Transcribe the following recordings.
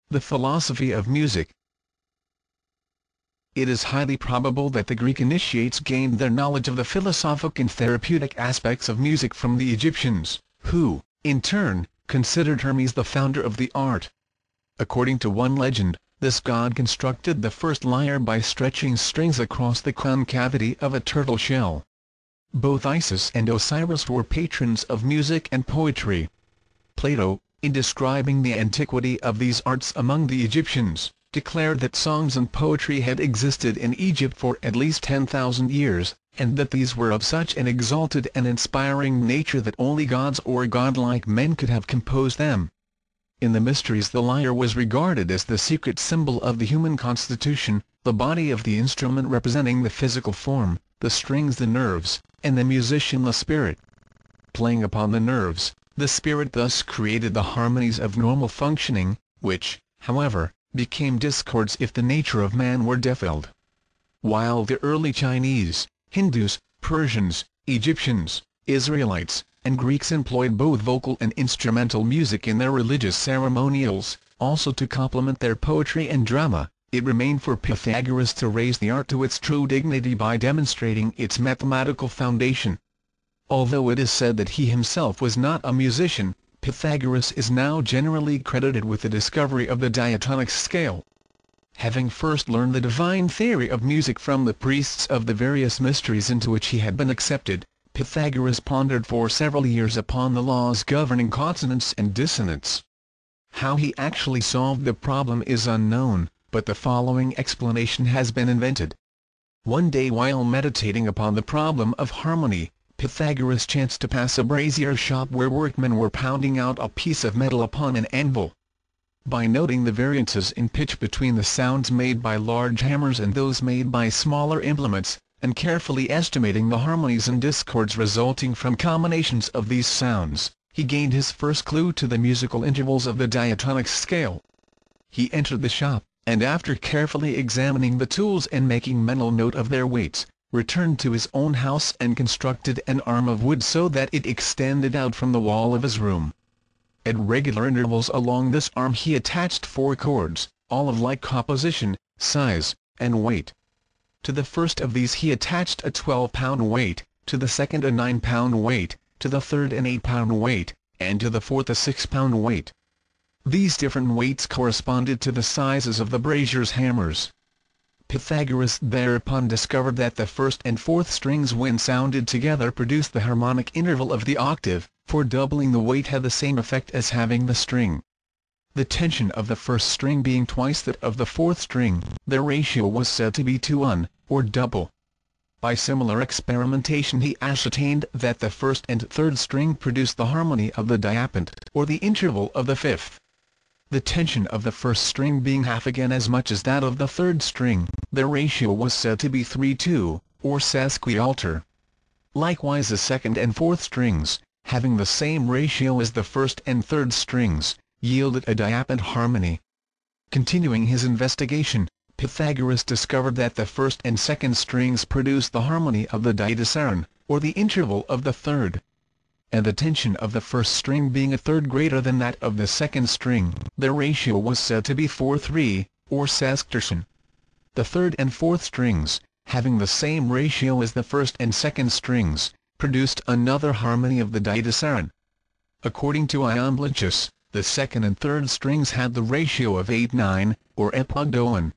The philosophy of music. It is highly probable that the Greek initiates gained their knowledge of the philosophic and therapeutic aspects of music from the Egyptians, who, in turn, considered Hermes the founder of the art. According to one legend, this god constructed the first lyre by stretching strings across the concavity of a turtle shell. Both Isis and Osiris were patrons of music and poetry. Plato, in describing the antiquity of these arts among the Egyptians, declared that songs and poetry had existed in Egypt for at least 10,000 years, and that these were of such an exalted and inspiring nature that only gods or godlike men could have composed them. In the mysteries, the lyre was regarded as the secret symbol of the human constitution, the body of the instrument representing the physical form, the strings the nerves, and the musician the spirit. Playing upon the nerves, the spirit thus created the harmonies of normal functioning, which, however, became discords if the nature of man were defiled. While the early Chinese, Hindus, Persians, Egyptians, Israelites, and Greeks employed both vocal and instrumental music in their religious ceremonials, also to complement their poetry and drama, it remained for Pythagoras to raise the art to its true dignity by demonstrating its mathematical foundation. Although it is said that he himself was not a musician, Pythagoras is now generally credited with the discovery of the diatonic scale. Having first learned the divine theory of music from the priests of the various mysteries into which he had been accepted, Pythagoras pondered for several years upon the laws governing consonance and dissonance. How he actually solved the problem is unknown, but the following explanation has been invented. One day, while meditating upon the problem of harmony, Pythagoras chanced to pass a brazier shop where workmen were pounding out a piece of metal upon an anvil. By noting the variances in pitch between the sounds made by large hammers and those made by smaller implements, and carefully estimating the harmonies and discords resulting from combinations of these sounds, he gained his first clue to the musical intervals of the diatonic scale. He entered the shop, and after carefully examining the tools and making mental note of their weights, returned to his own house and constructed an arm of wood so that it extended out from the wall of his room. At regular intervals along this arm he attached 4 cords, all of like composition, size, and weight. To the first of these he attached a 12-pound weight, to the second a 9-pound weight, to the third an 8-pound weight, and to the fourth a 6-pound weight. These different weights corresponded to the sizes of the brazier's hammers. Pythagoras thereupon discovered that the first and fourth strings when sounded together produced the harmonic interval of the octave, for doubling the weight had the same effect as having the string. The tension of the first string being twice that of the fourth string, their ratio was said to be 2:1, or double. By similar experimentation he ascertained that the first and third string produced the harmony of the diapent, or the interval of the fifth. The tension of the first string being half again as much as that of the third string, their ratio was said to be 3:2, or sesquialter. Likewise the second and fourth strings, having the same ratio as the first and third strings, yielded a diapent harmony. Continuing his investigation, Pythagoras discovered that the first and second strings produced the harmony of the diatessaron, or the interval of the third. And the tension of the first string being a third greater than that of the second string, their ratio was said to be 4:3, or sesquitertion. The third and fourth strings, having the same ratio as the first and second strings, produced another harmony of the diatessaron. According to Iamblichus, the second and third strings had the ratio of 8:9, or epogdoon.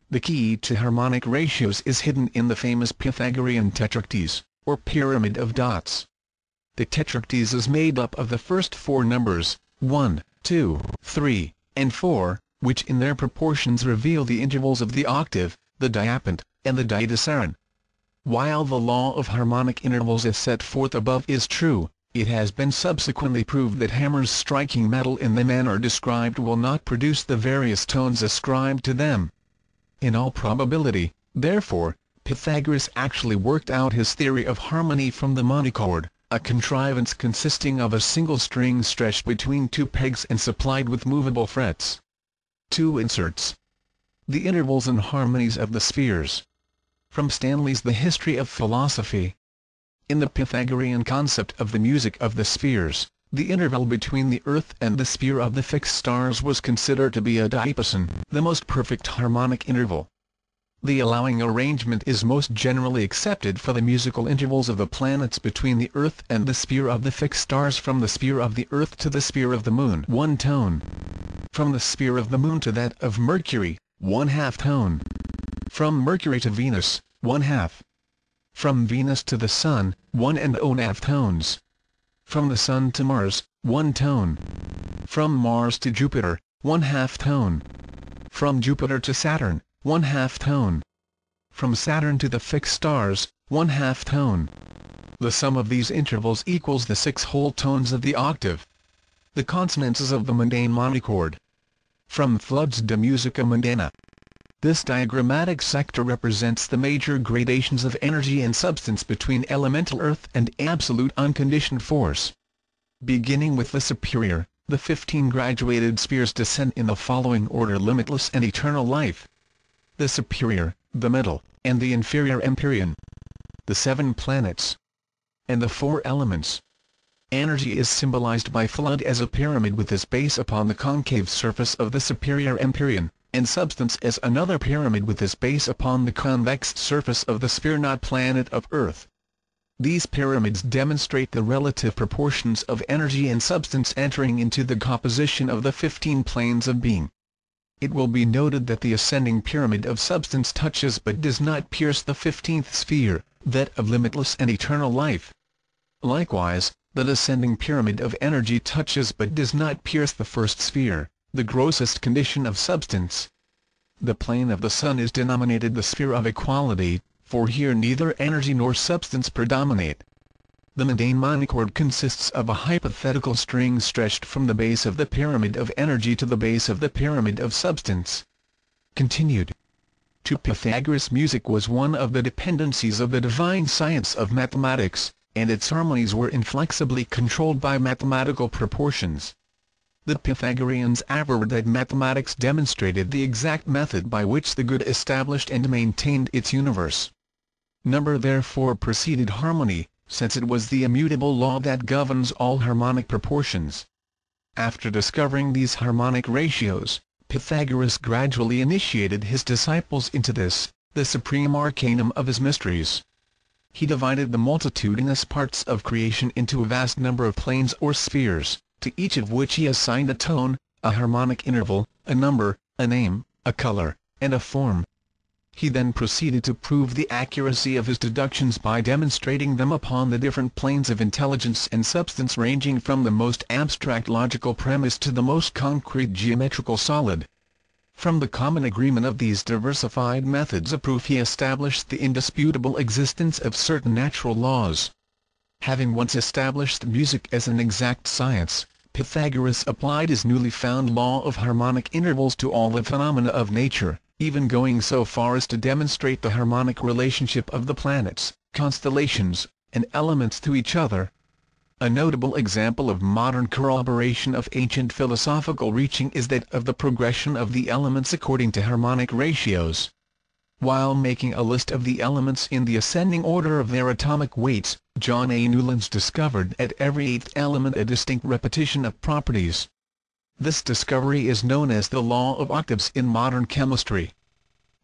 The key to harmonic ratios is hidden in the famous Pythagorean tetractys, or pyramid of dots. The tetractys is made up of the first 4 numbers, 1, 2, 3, and 4, which in their proportions reveal the intervals of the octave, the diapent, and the diatessaron. While the law of harmonic intervals as set forth above is true, it has been subsequently proved that hammers striking metal in the manner described will not produce the various tones ascribed to them. In all probability, therefore, Pythagoras actually worked out his theory of harmony from the monochord, a contrivance consisting of a single string stretched between 2 pegs and supplied with movable frets. 2 inserts. The intervals and harmonies of the spheres. From Stanley's The History of Philosophy. In the Pythagorean concept of the music of the spheres, The interval between the Earth and the sphere of the fixed stars was considered to be a diapason, the most perfect harmonic interval. The allowing arrangement is most generally accepted for the musical intervals of the planets between the Earth and the sphere of the fixed stars. From the sphere of the Earth to the sphere of the Moon, 1 tone. From the sphere of the Moon to that of Mercury, 1/2 tone. From Mercury to Venus, 1/2. From Venus to the Sun, 1.5 tones. From the Sun to Mars, 1 tone. From Mars to Jupiter, 1/2 tone. From Jupiter to Saturn, 1/2 tone. From Saturn to the fixed stars, 1/2 tone. The sum of these intervals equals the 6 whole tones of the octave. The consonances of the mundane monochord. From Flood's De Musica Mundana. This diagrammatic sector represents the major gradations of energy and substance between elemental earth and absolute unconditioned force. Beginning with the superior, the 15 graduated spheres descend in the following order: limitless and eternal life, the superior, the middle, and the inferior empyrean, the 7 planets, and the 4 elements. Energy is symbolized by Flood as a pyramid with its base upon the concave surface of the superior empyrean, and substance as another pyramid with its base upon the convex surface of the sphere-not planet of Earth. These pyramids demonstrate the relative proportions of energy and substance entering into the composition of the 15 planes of being. It will be noted that the ascending pyramid of substance touches but does not pierce the 15th sphere, that of limitless and eternal life. Likewise, the descending pyramid of energy touches but does not pierce the first sphere, the grossest condition of substance. The plane of the Sun is denominated the sphere of equality, for here neither energy nor substance predominate. The mundane monochord consists of a hypothetical string stretched from the base of the pyramid of energy to the base of the pyramid of substance. Continued. To Pythagoras, music was one of the dependencies of the divine science of mathematics, and its harmonies were inflexibly controlled by mathematical proportions. The Pythagoreans averred that mathematics demonstrated the exact method by which the good established and maintained its universe. Number therefore preceded harmony, since it was the immutable law that governs all harmonic proportions. After discovering these harmonic ratios, Pythagoras gradually initiated his disciples into this, the supreme arcanum of his mysteries. He divided the multitudinous parts of creation into a vast number of planes or spheres, to each of which he assigned a tone, a harmonic interval, a number, a name, a color, and a form. He then proceeded to prove the accuracy of his deductions by demonstrating them upon the different planes of intelligence and substance, ranging from the most abstract logical premise to the most concrete geometrical solid. From the common agreement of these diversified methods of proof he established the indisputable existence of certain natural laws. Having once established music as an exact science, Pythagoras applied his newly found law of harmonic intervals to all the phenomena of nature, even going so far as to demonstrate the harmonic relationship of the planets, constellations, and elements to each other. A notable example of modern corroboration of ancient philosophical reaching is that of the progression of the elements according to harmonic ratios. While making a list of the elements in the ascending order of their atomic weights, John A. Newlands discovered at every 8th element a distinct repetition of properties. This discovery is known as the law of octaves in modern chemistry.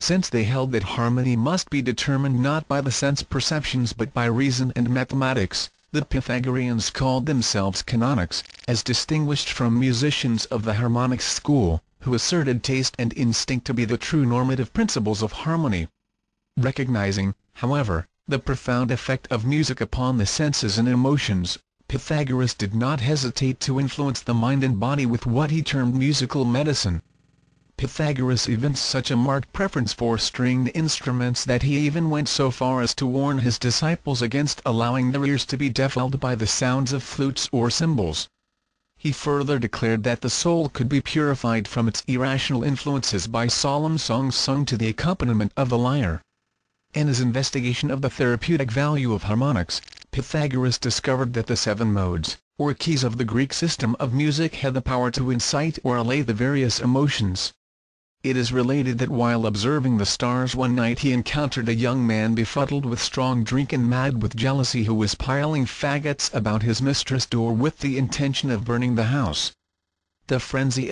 Since they held that harmony must be determined not by the sense perceptions but by reason and mathematics, the Pythagoreans called themselves canonics, as distinguished from musicians of the harmonic school, who asserted taste and instinct to be the true normative principles of harmony. Recognizing, however, the profound effect of music upon the senses and emotions, Pythagoras did not hesitate to influence the mind and body with what he termed musical medicine. Pythagoras evinced such a marked preference for stringed instruments that he even went so far as to warn his disciples against allowing their ears to be deafened by the sounds of flutes or cymbals. He further declared that the soul could be purified from its irrational influences by solemn songs sung to the accompaniment of the lyre. In his investigation of the therapeutic value of harmonics, Pythagoras discovered that the 7 modes, or keys of the Greek system of music had the power to incite or allay the various emotions. It is related that while observing the stars one night he encountered a young man befuddled with strong drink and mad with jealousy who was piling faggots about his mistress' door with the intention of burning the house. The frenzy